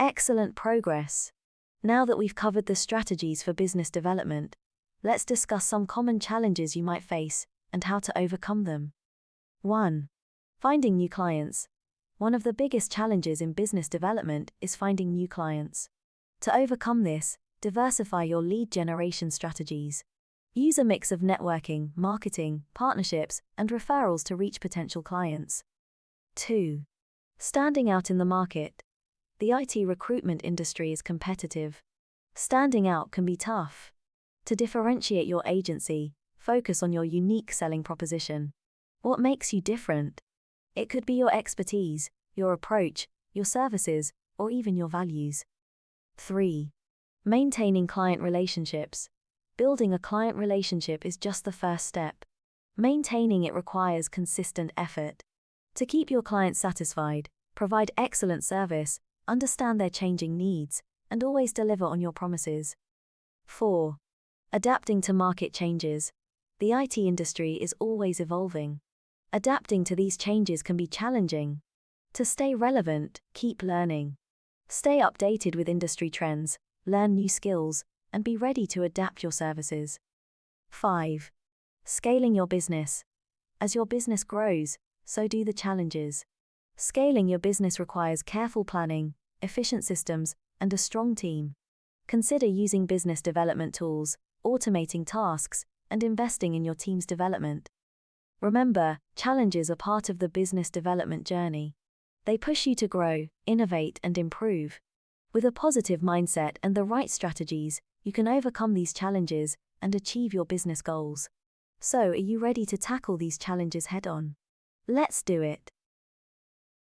Excellent progress. Now that we've covered the strategies for business development, let's discuss some common challenges you might face and how to overcome them. 1. Finding new clients. One of the biggest challenges in business development is finding new clients. To overcome this, diversify your lead generation strategies. Use a mix of networking, marketing, partnerships, and referrals to reach potential clients. 2. Standing out in the market. The IT recruitment industry is competitive. Standing out can be tough. To differentiate your agency, focus on your unique selling proposition. What makes you different? It could be your expertise, your approach, your services, or even your values. 3. Maintaining client relationships. Building a client relationship is just the first step. Maintaining it requires consistent effort. To keep your clients satisfied, provide excellent service, understand their changing needs, and always deliver on your promises. 4. Adapting to market changes. The IT industry is always evolving. Adapting to these changes can be challenging. To stay relevant, keep learning. Stay updated with industry trends, learn new skills, and be ready to adapt your services. 5. Scaling your business. As your business grows, so do the challenges. Scaling your business requires careful planning, efficient systems, and a strong team. Consider using business development tools, automating tasks, and investing in your team's development. Remember, challenges are part of the business development journey. They push you to grow, innovate, and improve. With a positive mindset and the right strategies, you can overcome these challenges and achieve your business goals. So, are you ready to tackle these challenges head-on? Let's do it.